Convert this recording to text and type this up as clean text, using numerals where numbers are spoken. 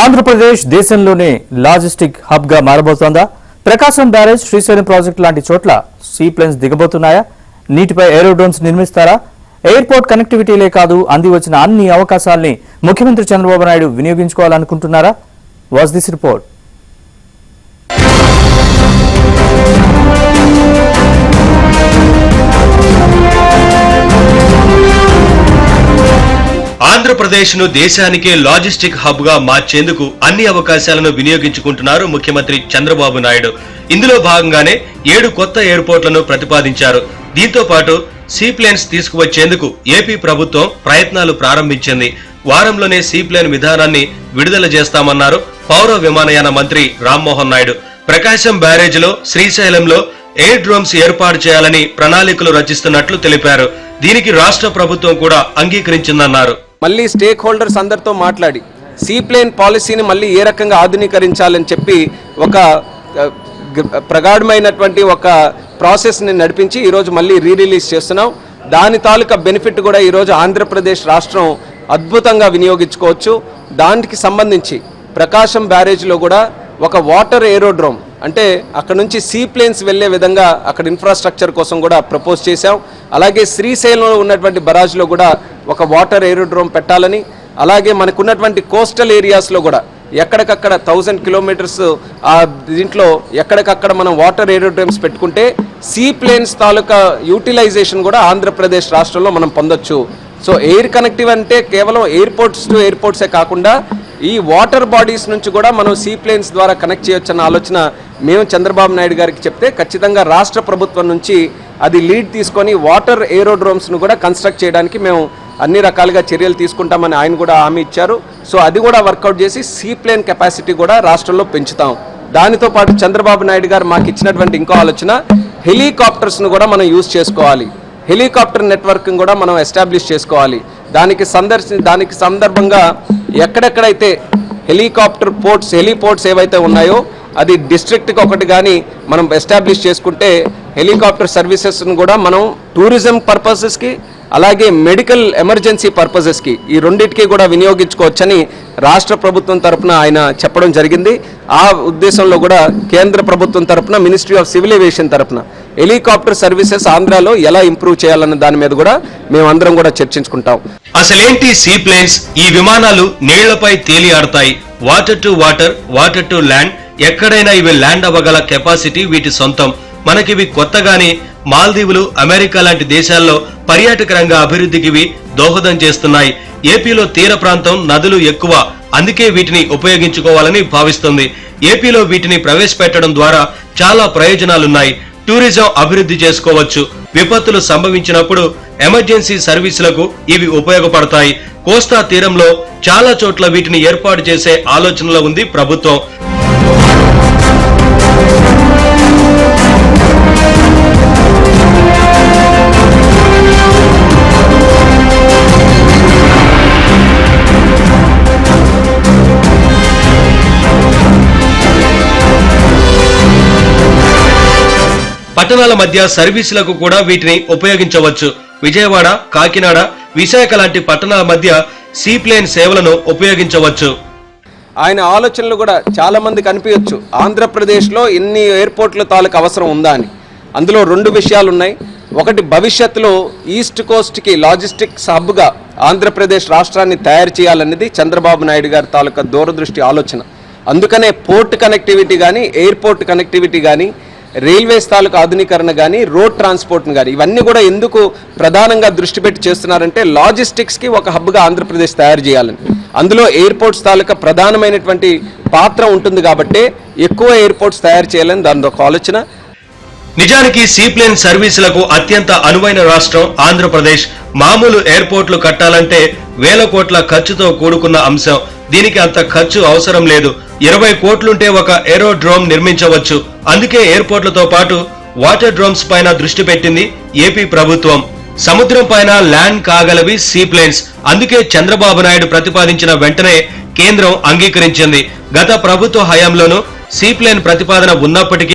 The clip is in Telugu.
ఆంధ్రప్రదేశ్ దేశంలోనే లాజిస్టిక్ హబ్ గా మారబోతోందా? ప్రకాశం బ్యారేజ్, శ్రీశైలం ప్రాజెక్టు లాంటి చోట్ల సీ ప్లేన్స్ దిగబోతున్నాయా? నీటిపై ఏరోడ్రోన్స్ నిర్మిస్తారా? ఎయిర్పోర్ట్ కనెక్టివిటీలే కాదు, అంది వచ్చిన అన్ని అవకాశాలని ముఖ్యమంత్రి చంద్రబాబు నాయుడు వినియోగించుకోవాలనుకుంటున్నారా? Watch this report. ఆంధ్రప్రదేశ్ ను దేశానికే లాజిస్టిక్ హబ్ గా మార్చేందుకు అన్ని అవకాశాలను వినియోగించుకుంటున్నారు ముఖ్యమంత్రి చంద్రబాబు నాయుడు. ఇందులో భాగంగానే 7 కొత్త ఎయిర్పోర్ట్లను ప్రతిపాదించారు. దీంతో పాటు సీ ప్లేన్స్ తీసుకువచ్చేందుకు ఏపీ ప్రభుత్వం ప్రయత్నాలు ప్రారంభించింది. వారంలోనే సీ ప్లేన్ విధానాన్ని విడుదల చేస్తామన్నారు పౌర విమానయాన మంత్రి రామ్మోహన్ నాయుడు. ప్రకాశం బ్యారేజ్ లో, శ్రీశైలంలో ఎయిర్ డ్రోమ్స్ ఏర్పాటు చేయాలని ప్రణాళికలు రచిస్తున్నట్లు తెలిపారు. దీనికి రాష్ట్ర ప్రభుత్వం కూడా అంగీకరించిందన్నారు. మళ్ళీ స్టేక్ హోల్డర్స్ అందరితో మాట్లాడి సీ ప్లేన్ పాలసీని మళ్ళీ ఏ రకంగా ఆధునీకరించాలని చెప్పి ఒక ప్రగాఢమైనటువంటి ఒక ప్రాసెస్ని నడిపించి ఈరోజు మళ్ళీ రిలీజ్ చేస్తున్నాం. దాని తాలూకా బెనిఫిట్ కూడా ఈరోజు ఆంధ్రప్రదేశ్ రాష్ట్రం అద్భుతంగా వినియోగించుకోవచ్చు. దానికి సంబంధించి ప్రకాశం బ్యారేజ్లో కూడా ఒక వాటర్ ఏరోడ్రోమ్, అంటే అక్కడ నుంచి సీ ప్లేన్స్ వెళ్లే విధంగా అక్కడ ఇన్ఫ్రాస్ట్రక్చర్ కోసం కూడా ప్రపోజ్ చేశాం. అలాగే శ్రీశైలంలో ఉన్నటువంటి బరాజ్లో కూడా ఒక వాటర్ ఏరోడ్రోమ్ పెట్టాలని, అలాగే మనకున్నటువంటి కోస్టల్ ఏరియాస్లో కూడా ఎక్కడికక్కడ 1000 కిలోమీటర్స్ దీంట్లో ఎక్కడికక్కడ మనం వాటర్ ఏరోడ్రోమ్స్ పెట్టుకుంటే సీ ప్లేన్స్ తాలూకా యూటిలైజేషన్ కూడా ఆంధ్రప్రదేశ్ రాష్ట్రంలో మనం పొందొచ్చు. సో ఎయిర్ కనెక్టివ్ అంటే కేవలం ఎయిర్పోర్ట్స్ టు ఎయిర్పోర్ట్సే కాకుండా ఈ వాటర్ బాడీస్ నుంచి కూడా మనం సీ ప్లేన్స్ ద్వారా కనెక్ట్ చేయొచ్చన్న ఆలోచన మేము చంద్రబాబు నాయుడు గారికి చెప్తే ఖచ్చితంగా రాష్ట్ర ప్రభుత్వం నుంచి అది లీడ్ తీసుకొని వాటర్ ఏరోడ్రోమ్స్ను కూడా కన్స్ట్రక్ట్ చేయడానికి మేము అన్ని రకాలుగా చర్యలు తీసుకుంటామని ఆయన కూడా హామీ ఇచ్చారు. సో అది కూడా వర్కౌట్ చేసి సీ ప్లేన్ కెపాసిటీ కూడా రాష్ట్రంలో పెంచుతాం. దానితో పాటు చంద్రబాబు నాయుడు గారు మాకు ఇచ్చినటువంటి ఇంకో ఆలోచన, హెలికాప్టర్స్ను కూడా మనం యూజ్ చేసుకోవాలి. హెలికాప్టర్ నెట్వర్క్ని కూడా మనం ఎస్టాబ్లిష్ చేసుకోవాలి. దానికి సందర్భంగా ఎక్కడెక్కడైతే హెలికాప్టర్ పోర్ట్స్, హెలిపోర్ట్స్ ఏవైతే ఉన్నాయో అది డిస్ట్రిక్ట్కి ఒకటి కానీ మనం ఎస్టాబ్లిష్ చేసుకుంటే హెలికాప్టర్ సర్వీసెస్ను కూడా మనం టూరిజం పర్పసెస్కి అలాగే మెడికల్ ఎమర్జెన్సీ పర్పసెస్కి ఈ రెండింటికి కూడా వినియోగించుకోవచ్చని రాష్ట్ర ప్రభుత్వం తరఫున ఆయన చెప్పడం జరిగింది. ఆ ఉద్దేశంలో కూడా కేంద్ర ప్రభుత్వం తరఫున మినిస్ట్రీ ఆఫ్ సివిల్ ఏవియేషన్ తరఫున హెలికాప్టర్ సర్వీసెస్ ఆంధ్రాలో ఎలా ఇంప్రూవ్ చేయాలన్న దాని మీద కూడా మేమందరం కూడా చర్చించుకుంటాం. అసలేంటి సీ ప్లేన్స్? ఈ విమానాలు నీళ్లపై తేలి ఆడతాయి. Water to water, water to land, ఎక్కడైనా ఇవి ల్యాండ్ అవ్వగల కెపాసిటీ వీటి సొంతం. మనకివి కొత్తగానే మాల్దీవులు, అమెరికా లాంటి దేశాల్లో పర్యాటక రంగ అభివృద్ధికి ఇవి దోహదం చేస్తున్నాయి. ఏపీలో తీర ప్రాంతం, నదులు ఎక్కువ, అందుకే వీటిని ఉపయోగించుకోవాలని భావిస్తుంది. ఏపీలో వీటిని ప్రవేశపెట్టడం ద్వారా చాలా ప్రయోజనాలున్నాయి. టూరిజం అభివృద్ధి చేసుకోవచ్చు. విపత్తులు సంభవించినప్పుడు ఎమర్జెన్సీ సర్వీసులకు ఇవి ఉపయోగపడతాయి. కోస్తా తీరంలో చాలా చోట్ల వీటిని ఏర్పాటు చేసే ఆలోచనలో ఉంది ప్రభుత్వం. పట్టణాల మధ్య సర్వీసులకు కూడా వీటిని ఉపయోగించవచ్చు. విజయవాడ, కాకినాడ, విశాఖ లాంటి పట్టణాల మధ్య సీ ప్లేన్ సేవలను ఉపయోగించవచ్చు. ఆయన ఆలోచనలు కూడా చాలా మందికి అనిపించవచ్చు, ఆంధ్రప్రదేశ్లో ఎన్ని ఎయిర్పోర్ట్ల తాలూకు అవసరం ఉందా అని. అందులో 2 విషయాలు ఉన్నాయి. ఒకటి, భవిష్యత్తులో ఈస్ట్ కోస్ట్కి లాజిస్టిక్స్ హబ్గా ఆంధ్రప్రదేశ్ రాష్ట్రాన్ని తయారు చేయాలనేది చంద్రబాబు నాయుడు గారి తాలూకా దూరదృష్టి ఆలోచన. అందుకనే పోర్ట్ కనెక్టివిటీ కానీ, ఎయిర్పోర్ట్ కనెక్టివిటీ కానీ, రైల్వేస్ తాలూకు ఆధునీకరణ కానీ, రోడ్ ట్రాన్స్పోర్ట్ను కానీ ఇవన్నీ కూడా ఎందుకు ప్రధానంగా దృష్టి పెట్టి చేస్తున్నారంటే లాజిస్టిక్స్కి ఒక హబ్గా ఆంధ్రప్రదేశ్ తయారు చేయాలని. అందులో ఎయిర్పోర్ట్స్ తాలూకా ప్రధానమైనటువంటి పాత్ర ఉంటుంది కాబట్టి ఎక్కువ ఎయిర్పోర్ట్స్ తయారు చేయాలని దాని ఒక ఆలోచన. నిజానికి సీ ప్లేన్ సర్వీసులకు అత్యంత అనువైన రాష్ట్రం ఆంధ్రప్రదేశ్. మామూలు ఎయిర్పోర్ట్లు కట్టాలంటే వేల కోట్ల ఖర్చుతో కూడుకున్న అంశం. దీనికి అంత ఖర్చు అవసరం లేదు. 20 కోట్లుంటే ఒక ఏరోడ్రోమ్ నిర్మించవచ్చు. అందుకే ఎయిర్పోర్ట్లతో పాటు వాటర్ డ్రోమ్స్ పైన దృష్టి పెట్టింది ఏపీ ప్రభుత్వం. సముద్రం పైన ల్యాండ్ కాగలవి సీ ప్లేన్స్. అందుకే చంద్రబాబు నాయుడు ప్రతిపాదించిన వెంటనే కేంద్రం అంగీకరించింది. గత ప్రభుత్వ హయాంలోనూ సీ ప్లేన్ ప్రతిపాదన ఉన్నప్పటికీ